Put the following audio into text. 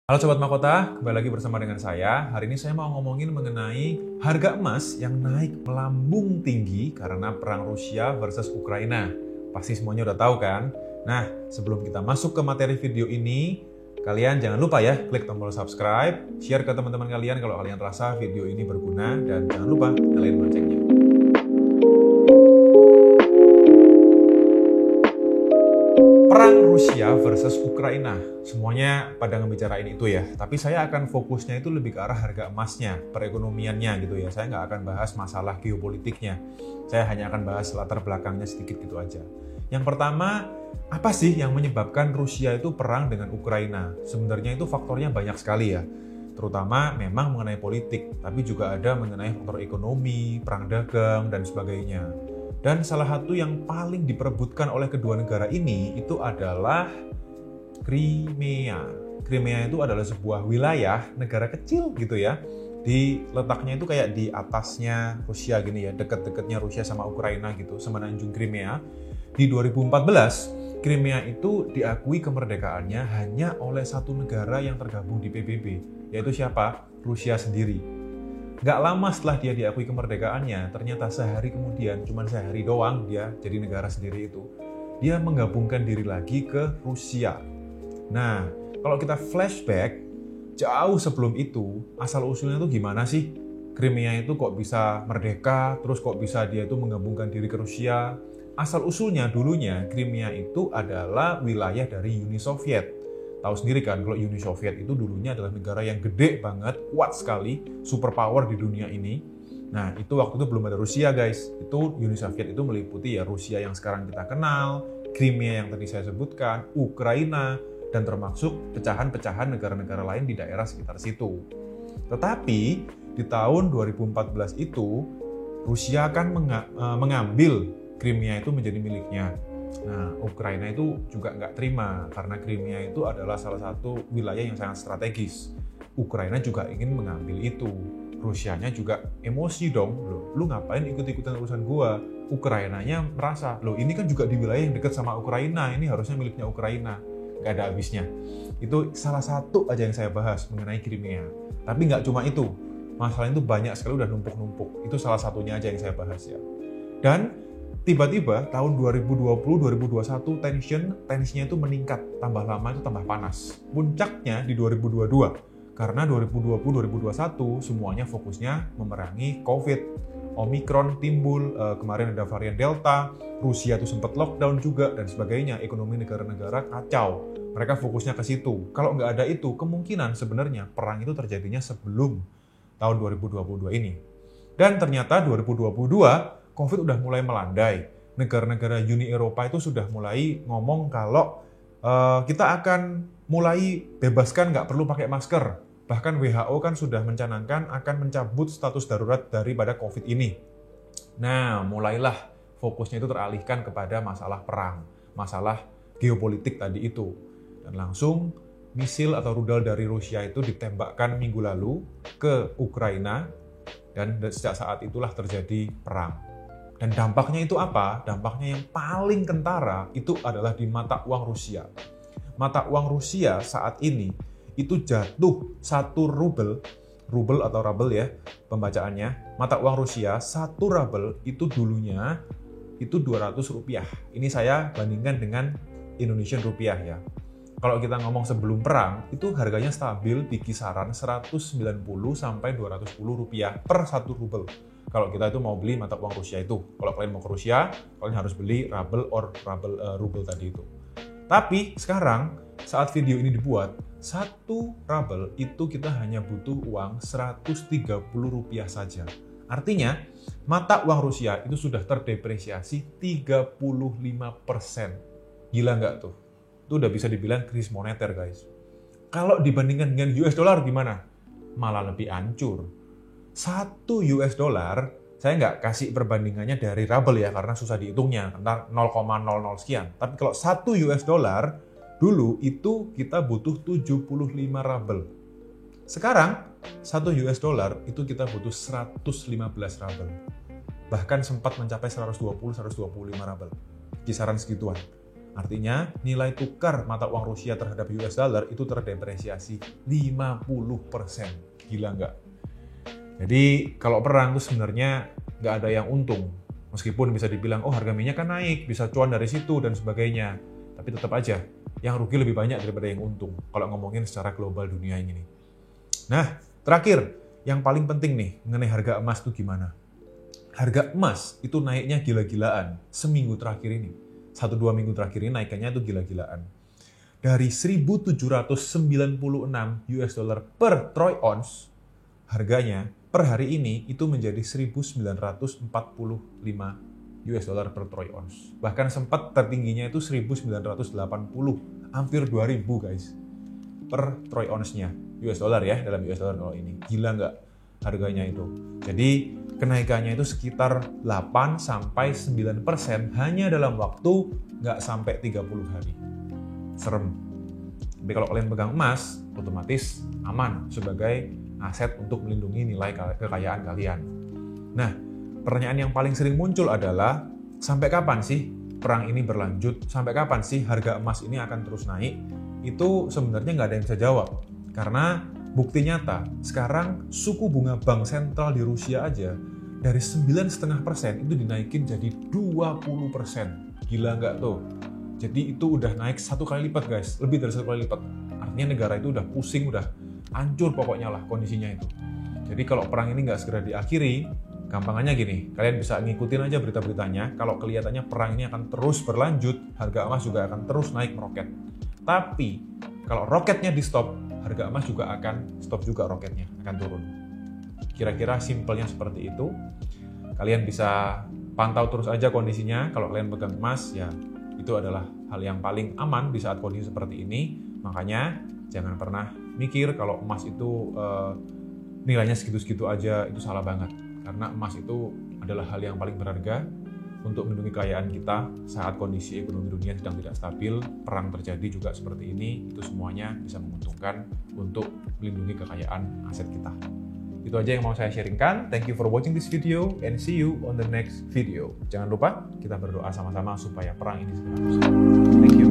Halo Sobat Mahkota, kembali lagi bersama dengan saya. Hari ini saya mau ngomongin mengenai harga emas yang naik melambung tinggi karena perang Rusia versus Ukraina. Pasti semuanya udah tahu kan? Nah, sebelum kita masuk ke materi video ini, kalian jangan lupa ya, klik tombol subscribe, share ke teman-teman kalian kalau kalian rasa video ini berguna, dan jangan lupa nyalain loncengnya. Perang Rusia versus Ukraina, semuanya pada ngebicarain itu ya. Tapi saya akan fokusnya itu lebih ke arah harga emasnya, perekonomiannya gitu ya. Saya nggak akan bahas masalah geopolitiknya. Saya hanya akan bahas latar belakangnya sedikit gitu aja. Yang pertama, apa sih yang menyebabkan Rusia itu perang dengan Ukraina? Sebenarnya itu faktornya banyak sekali ya. Terutama memang mengenai politik, tapi juga ada mengenai faktor ekonomi, perang dagang, dan sebagainya. Dan salah satu yang paling diperebutkan oleh kedua negara ini itu adalah Crimea. Crimea itu adalah sebuah wilayah negara kecil gitu ya. Letaknya itu kayak di atasnya Rusia gini ya, deket-deketnya Rusia sama Ukraina gitu, semenanjung Crimea. Di 2014, Crimea itu diakui kemerdekaannya hanya oleh satu negara yang tergabung di PBB, yaitu siapa? Rusia sendiri. Gak lama setelah dia diakui kemerdekaannya, ternyata sehari kemudian, cuma sehari doang dia jadi negara sendiri itu, dia menggabungkan diri lagi ke Rusia. Nah, kalau kita flashback, jauh sebelum itu, asal-usulnya tuh gimana sih? Crimea itu kok bisa merdeka, terus kok bisa dia itu menggabungkan diri ke Rusia? Asal-usulnya dulunya, Crimea itu adalah wilayah dari Uni Soviet. Tahu sendiri kan, kalau Uni Soviet itu dulunya adalah negara yang gede banget, kuat sekali, superpower di dunia ini. Nah, itu waktu itu belum ada Rusia, guys. Itu Uni Soviet itu meliputi ya Rusia yang sekarang kita kenal, Crimea yang tadi saya sebutkan, Ukraina, dan termasuk pecahan-pecahan negara-negara lain di daerah sekitar situ. Tetapi, di tahun 2014 itu, Rusia akan mengambil Crimea itu menjadi miliknya. Nah, Ukraina itu juga nggak terima karena Crimea itu adalah salah satu wilayah yang sangat strategis. Ukraina juga ingin mengambil itu. Rusianya juga emosi dong, lu ngapain ikut-ikutan urusan gua? Ukrainanya merasa, ini kan juga di wilayah yang dekat sama Ukraina, ini harusnya miliknya Ukraina. Nggak ada habisnya. Itu salah satu aja yang saya bahas mengenai Crimea. Tapi nggak cuma itu, masalah itu banyak sekali, udah numpuk-numpuk. Itu salah satunya aja yang saya bahas ya. Dan tiba-tiba tahun 2020-2021 tensinya itu meningkat, tambah lama itu tambah panas. Puncaknya di 2022, karena 2020-2021 semuanya fokusnya memerangi COVID. Omikron timbul, kemarin ada varian Delta, Rusia itu sempat lockdown juga, dan sebagainya. Ekonomi negara-negara kacau. Mereka fokusnya ke situ. Kalau nggak ada itu, kemungkinan sebenarnya perang itu terjadinya sebelum tahun 2022 ini. Dan ternyata 2022, COVID udah mulai melandai. Negara-negara Uni Eropa itu sudah mulai ngomong kalau kita akan mulai bebaskan nggak perlu pakai masker. Bahkan WHO kan sudah mencanangkan akan mencabut status darurat daripada COVID ini. Nah, mulailah fokusnya itu teralihkan kepada masalah perang, masalah geopolitik tadi itu. Dan langsung misil atau rudal dari Rusia itu ditembakkan minggu lalu ke Ukraina, dan sejak saat itulah terjadi perang. Dan dampaknya itu apa? Dampaknya yang paling kentara itu adalah di mata uang Rusia. Mata uang Rusia saat ini itu jatuh 1 rubel atau rubel ya pembacaannya. Mata uang Rusia 1 rubel itu dulunya itu 200 rupiah. Ini saya bandingkan dengan Indonesian rupiah ya. Kalau kita ngomong sebelum perang, itu harganya stabil di kisaran 190 sampai 210 rupiah per 1 rubel. Kalau kita itu mau beli mata uang Rusia itu. Kalau kalian mau ke Rusia, kalian harus beli rubel tadi itu. Tapi sekarang, saat video ini dibuat, 1 rubel itu kita hanya butuh uang 130 rupiah saja. Artinya, mata uang Rusia itu sudah terdepresiasi 35%. Gila nggak tuh? Itu udah bisa dibilang krisis moneter, guys. Kalau dibandingkan dengan US dollar gimana? Malah lebih hancur. 1 US dollar, saya nggak kasih perbandingannya dari rubel ya, karena susah dihitungnya, karena 0,00 sekian. Tapi kalau 1 US dollar, dulu itu kita butuh 75 rubel. Sekarang, 1 US dollar itu kita butuh 115 rubel. Bahkan sempat mencapai 120-125 rubel. Kisaran segituan. Artinya nilai tukar mata uang Rusia terhadap US dollar itu terdepresiasi 50%. Gila nggak? Jadi kalau perang itu sebenarnya nggak ada yang untung. Meskipun bisa dibilang, oh harga minyak kan naik, bisa cuan dari situ dan sebagainya. Tapi tetap aja, yang rugi lebih banyak daripada yang untung. Kalau ngomongin secara global dunia ini. Nah, terakhir, yang paling penting nih mengenai harga emas itu gimana? Harga emas itu naiknya gila-gilaan seminggu terakhir ini. 1-2 minggu terakhir ini naikannya itu gila-gilaan. Dari 1.796 US dollar per troy ounce, harganya per hari ini itu menjadi 1.945 US dollar per troy ounce. Bahkan sempat tertingginya itu 1.980, hampir 2.000 guys. Per troy ounce-nya US dollar ya, dalam US dollar kalau ini. Gila nggak harganya itu? Jadi kenaikannya itu sekitar 8-9% hanya dalam waktu nggak sampai 30 hari. Serem. Tapi kalau kalian pegang emas, otomatis aman sebagai aset untuk melindungi nilai kekayaan kalian. Nah, pertanyaan yang paling sering muncul adalah, sampai kapan sih perang ini berlanjut? Sampai kapan sih harga emas ini akan terus naik? Itu sebenarnya nggak ada yang bisa jawab. Karena bukti nyata, sekarang suku bunga bank sentral di Rusia aja dari 9,5% itu dinaikin jadi 20%. Gila nggak tuh? Jadi itu udah naik 1 kali lipat guys, lebih dari 1 kali lipat. Artinya negara itu udah pusing, udah hancur pokoknya lah kondisinya itu. Jadi kalau perang ini nggak segera diakhiri, gampangannya gini, kalian bisa ngikutin aja berita-beritanya, kalau kelihatannya perang ini akan terus berlanjut, harga emas juga akan terus naik meroket. Tapi kalau roketnya di stop, harga emas juga akan stop juga roketnya, akan turun. Kira-kira simpelnya seperti itu. Kalian bisa pantau terus aja kondisinya. Kalau kalian pegang emas, ya itu adalah hal yang paling aman di saat kondisi seperti ini. Makanya jangan pernah mikir kalau emas itu nilainya segitu-segitu aja, itu salah banget. Karena emas itu adalah hal yang paling berharga untuk melindungi kekayaan kita saat kondisi ekonomi dunia sedang tidak stabil, perang terjadi juga seperti ini, itu semuanya bisa menguntungkan untuk melindungi kekayaan aset kita. Itu aja yang mau saya sharingkan. Thank you for watching this video and see you on the next video. Jangan lupa kita berdoa sama-sama supaya perang ini segera selesai. Thank you.